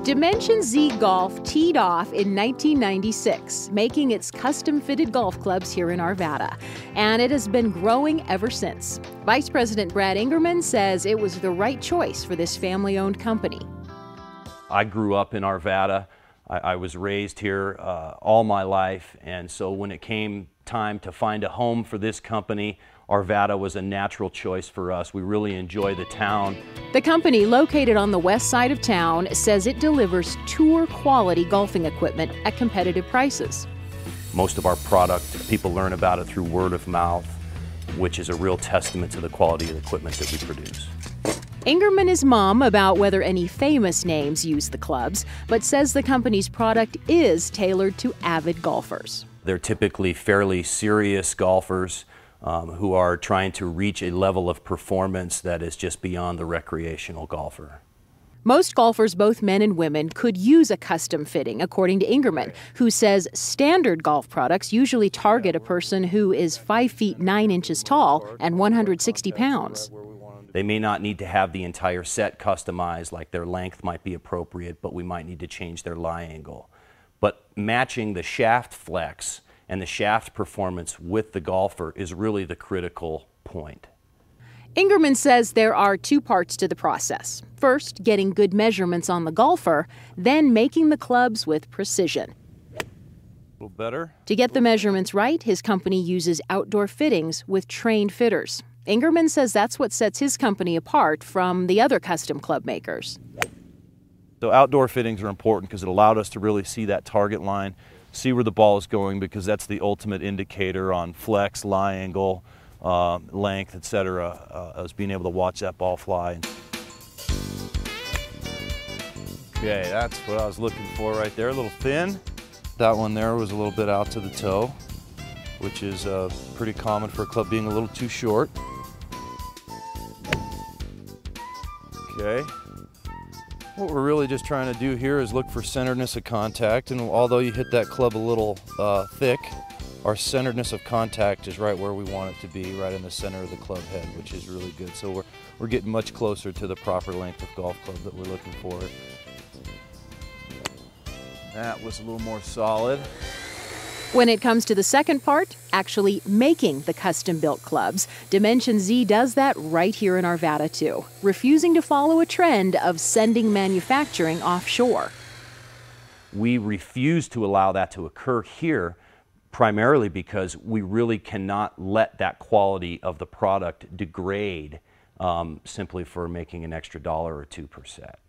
Dimension Z Golf teed off in 1996, making its custom-fitted golf clubs here in Arvada, and it has been growing ever since. Vice President Brad Ingerman says it was the right choice for this family-owned company. I grew up in Arvada. I was raised here all my life, and so when it came time to find a home for this company, Arvada was a natural choice for us. We really enjoy the town. The company, located on the west side of town, says it delivers tour-quality golfing equipment at competitive prices. Most of our product, people learn about it through word of mouth, which is a real testament to the quality of the equipment that we produce. Ingerman is mum about whether any famous names use the clubs, but says the company's product is tailored to avid golfers. They're typically fairly serious golfers who are trying to reach a level of performance that is just beyond the recreational golfer. Most golfers, both men and women, could use a custom fitting, according to Ingerman, who says standard golf products usually target a person who is 5 feet 9 inches tall and 160 pounds. They may not need to have the entire set customized, like their length might be appropriate, but we might need to change their lie angle. But matching the shaft flex and the shaft performance with the golfer is really the critical point. Ingerman says there are 2 parts to the process. First, getting good measurements on the golfer, then making the clubs with precision. A little better. To get the measurements right, his company uses outdoor fittings with trained fitters. Ingerman says that's what sets his company apart from the other custom club makers. So outdoor fittings are important because it allowed us to really see that target line, see where the ball is going, because that's the ultimate indicator on flex, lie angle, length, etc. As being able to watch that ball fly. Okay, that's what I was looking for right there, a little thin. That one there was a little bit out to the toe, which is pretty common for a club being a little too short. Okay. What we're really just trying to do here is look for centeredness of contact, and although you hit that club a little thick, our centeredness of contact is right where we want it to be, right in the center of the club head, which is really good. So we're getting much closer to the proper length of golf club that we're looking for. That was a little more solid. When it comes to the second part, actually making the custom-built clubs, Dimension Z does that right here in Arvada too, refusing to follow a trend of sending manufacturing offshore. We refuse to allow that to occur here, primarily because we really cannot let that quality of the product degrade simply for making an extra $1 or $2 per set.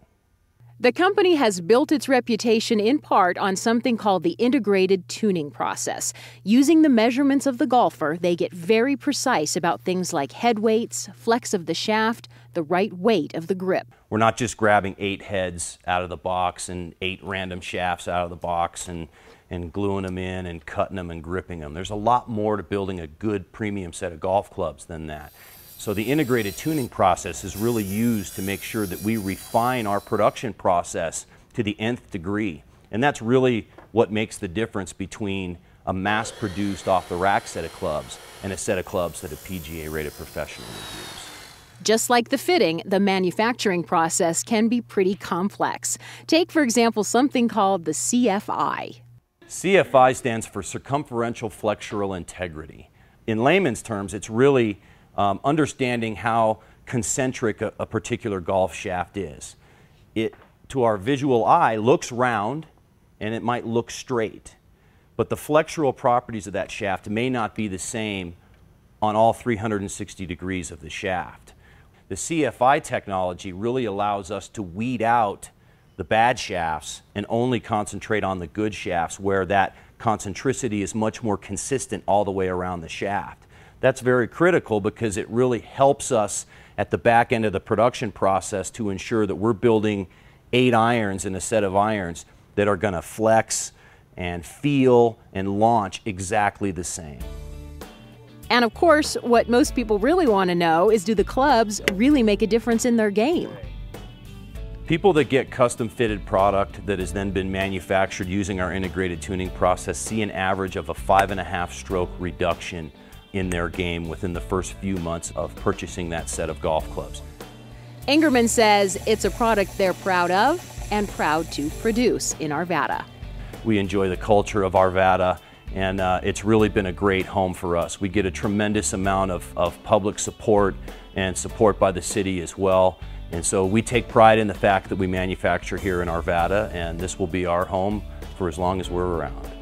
The company has built its reputation in part on something called the integrated tuning process. Using the measurements of the golfer, they get very precise about things like head weights, flex of the shaft, the right weight of the grip. We're not just grabbing 8 heads out of the box and 8 random shafts out of the box and gluing them in and cutting them and gripping them. There's a lot more to building a good premium set of golf clubs than that. So the integrated tuning process is really used to make sure that we refine our production process to the nth degree. And that's really what makes the difference between a mass-produced off-the-rack set of clubs and a set of clubs that a PGA-rated professional would use. Just like the fitting, the manufacturing process can be pretty complex. Take, for example, something called the CFI. CFI stands for circumferential flexural integrity. In layman's terms, it's really understanding how concentric a particular golf shaft is. It, to our visual eye, looks round and it might look straight, but the flexural properties of that shaft may not be the same on all 360 degrees of the shaft. The CFI technology really allows us to weed out the bad shafts and only concentrate on the good shafts where that concentricity is much more consistent all the way around the shaft. That's very critical because it really helps us at the back end of the production process to ensure that we're building 8 irons in a set of irons that are going to flex and feel and launch exactly the same. And of course, what most people really want to know is, do the clubs really make a difference in their game? People that get custom-fitted product that has then been manufactured using our integrated tuning process see an average of a 5.5 stroke reduction in their game within the first few months of purchasing that set of golf clubs. Ingerman says it's a product they're proud of and proud to produce in Arvada. We enjoy the culture of Arvada, and it's really been a great home for us. We get a tremendous amount of public support and support by the city as well. And so we take pride in the fact that we manufacture here in Arvada, and this will be our home for as long as we're around.